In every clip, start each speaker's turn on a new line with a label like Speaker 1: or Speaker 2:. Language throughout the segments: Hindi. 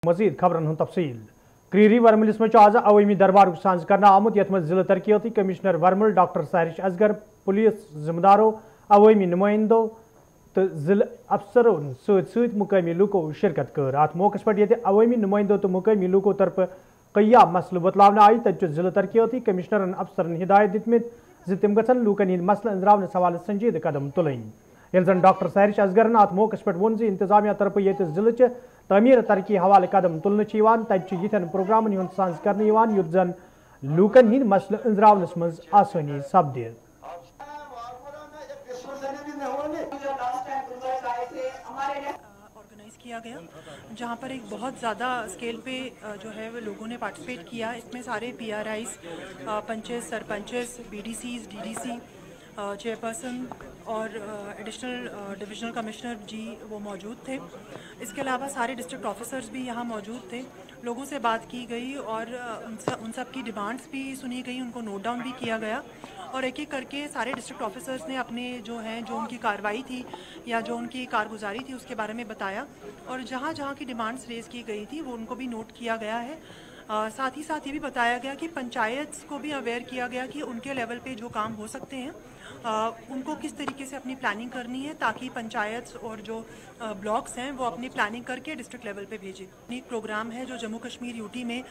Speaker 1: मजीद खबरन हूं तफसील क्रीरी वर्मलिस में आज अवामी दरबार सांझ करना आमुत यथ में जिला तरक्याती कमिश्नर वर्मल डॉक्टर सारिश असगर पुलिस जिम्मेदारों अवामी नुमाइंदों तो जिला अफसरों सत मुकामी लूकों शिरकत कर अत मौके पे ये अवामी नुमाइंदों तो मुकामी लूकों तरफ कया मसल बतलावन आई तत जिला तरक्याती कमिश्नरन अफसरन हिदायत दित तम गन लूकन हंद मसल अंजरावन सवाल संजीद कदम तुलन ये जन डॉक्टर सारिश असगरन अत मौके पे वो इंतजामिया तरफ ये जिले तमीर तरक्की हवाले कदम तुलन तथन प्रोग्रामन हूं सांझ कर युत जन लूकन हंद मसल अंजरावनस मज आसानी सपद
Speaker 2: ऑर्गेनाइज किया गया जहाँ पर एक बहुत ज़्यादा स्केल पे जो है वो लोगों ने पार्टिसिपेट किया। इसमें सारे PRIs, panches, sarpanches, BDCs, DDC, chairperson और एडिशनल डिविजनल कमिश्नर जी वो मौजूद थे। इसके अलावा सारे डिस्ट्रिक्ट ऑफिसर्स भी यहाँ मौजूद थे। लोगों से बात की गई और उन सब की डिमांड्स भी सुनी गई, उनको नोट डाउन भी किया गया और एक एक करके सारे डिस्ट्रिक्ट ऑफिसर्स ने अपने जो उनकी कार्रवाई थी या जो उनकी कारगुजारी थी उसके बारे में बताया और जहाँ जहाँ की डिमांड्स रेज की गई थी वो उनको भी नोट किया गया है। साथ ही ये भी बताया गया कि पंचायत को भी अवेयर किया गया कि उनके लेवल पे जो काम हो सकते हैं उनको किस तरीके से अपनी प्लानिंग करनी है ताकि पंचायत और जो ब्लॉक्स हैं वो अपनी प्लानिंग करके डिस्ट्रिक्ट लेवल पे भेजें। एक प्रोग्राम है जो जम्मू कश्मीर यूटी में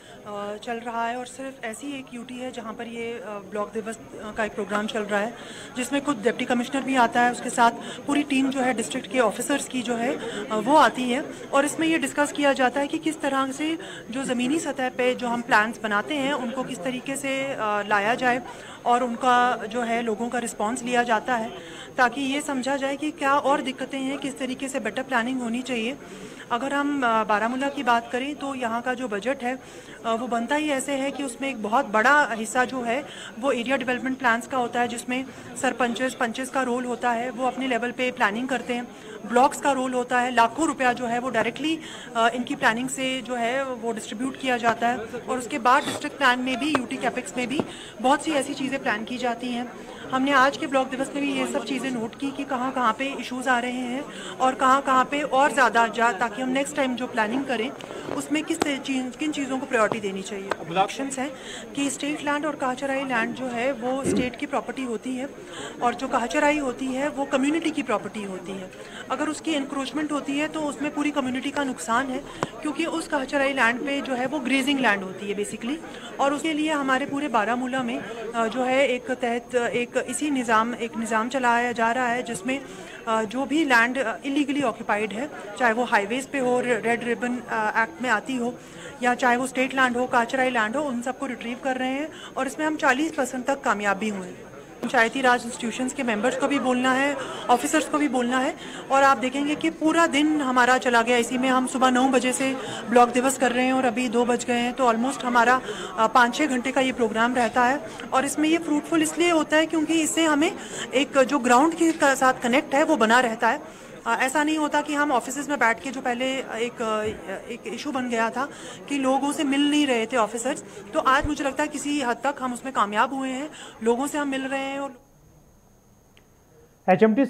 Speaker 2: चल रहा है और सिर्फ ऐसी एक यूटी है जहाँ पर ये ब्लॉक दिवस का एक प्रोग्राम चल रहा है जिसमें खुद डिप्टी कमिश्नर भी आता है, उसके साथ पूरी टीम जो है डिस्ट्रिक्ट के ऑफिसर्स की जो है वो आती है और इसमें ये डिस्कस किया जाता है कि किस तरह से जो ज़मीनी सतह पे जो हम प्लान्स बनाते हैं उनको किस तरीके से लाया जाए और उनका जो है लोगों का रिस्पांस लिया जाता है ताकि ये समझा जाए कि क्या और दिक्कतें हैं, किस तरीके से बेटर प्लानिंग होनी चाहिए। अगर हम बारामूला की बात करें तो यहाँ का जो बजट है वो बनता ही ऐसे है कि उसमें एक बहुत बड़ा हिस्सा जो है वो एरिया डेवलपमेंट प्लान्स का होता है जिसमें पंचेस का रोल होता है, वो अपने लेवल पे प्लानिंग करते हैं। ब्लॉक्स का रोल होता है, लाखों रुपया जो है वो डायरेक्टली इनकी प्लानिंग से जो है वो डिस्ट्रीब्यूट किया जाता है और उसके बाद डिस्ट्रिक्ट प्लान में भी यूटी कैपेक्स में भी बहुत सी ऐसी चीज़ें प्लान की जाती हैं। हमने आज के ब्लॉक दिवस में भी ये सब चीज़ें नोट की कि कहाँ कहाँ पे इश्यूज आ रहे हैं और कहाँ कहाँ पे और ज़्यादा ताकि हम नेक्स्ट टाइम जो प्लानिंग करें उसमें किन चीज़ों को प्रायोरिटी देनी चाहिए। ऑप्शंस हैं कि स्टेट लैंड और कहाचराई लैंड जो है वो स्टेट की प्रॉपर्टी होती है और जो कहाचराई होती है वो कम्युनिटी की प्रॉपर्टी होती है। अगर उसकी इंक्रोचमेंट होती है तो उसमें पूरी कम्युनिटी का नुकसान है क्योंकि उस कहाचराई लैंड पे जो है वो ग्रेजिंग लैंड होती है बेसिकली और उसके लिए हमारे पूरे बारामूला में जो है एक निज़ाम चलाया जा रहा है जिसमें जो भी लैंड इलीगली ऑक्यूपाइड है, चाहे वो हाईवेज पे हो, रेड रिबन एक्ट में आती हो या चाहे वो स्टेट लैंड हो, कहाचराई लैंड हो, उन सबको रिट्रीव कर रहे हैं और इसमें हम 40% तक कामयाबी हुए। पंचायती राज इंस्टीट्यूशंस के मेंबर्स को भी बोलना है, ऑफिसर्स को भी बोलना है और आप देखेंगे कि पूरा दिन हमारा चला गया इसी में। हम सुबह 9 बजे से ब्लॉक दिवस कर रहे हैं और अभी 2 बज गए हैं तो ऑलमोस्ट हमारा 5-6 घंटे का ये प्रोग्राम रहता है और इसमें ये फ्रूटफुल इसलिए होता है क्योंकि इससे हमें एक जो ग्राउंड के साथ कनेक्ट है वो बना रहता है। ऐसा नहीं होता कि हम ऑफिसेज में बैठ के जो पहले एक इशू बन गया था कि लोगों से मिल नहीं रहे थे ऑफिसर्स, तो आज मुझे लगता है किसी हद तक हम उसमें कामयाब हुए हैं, लोगों से हम मिल रहे हैं और HMT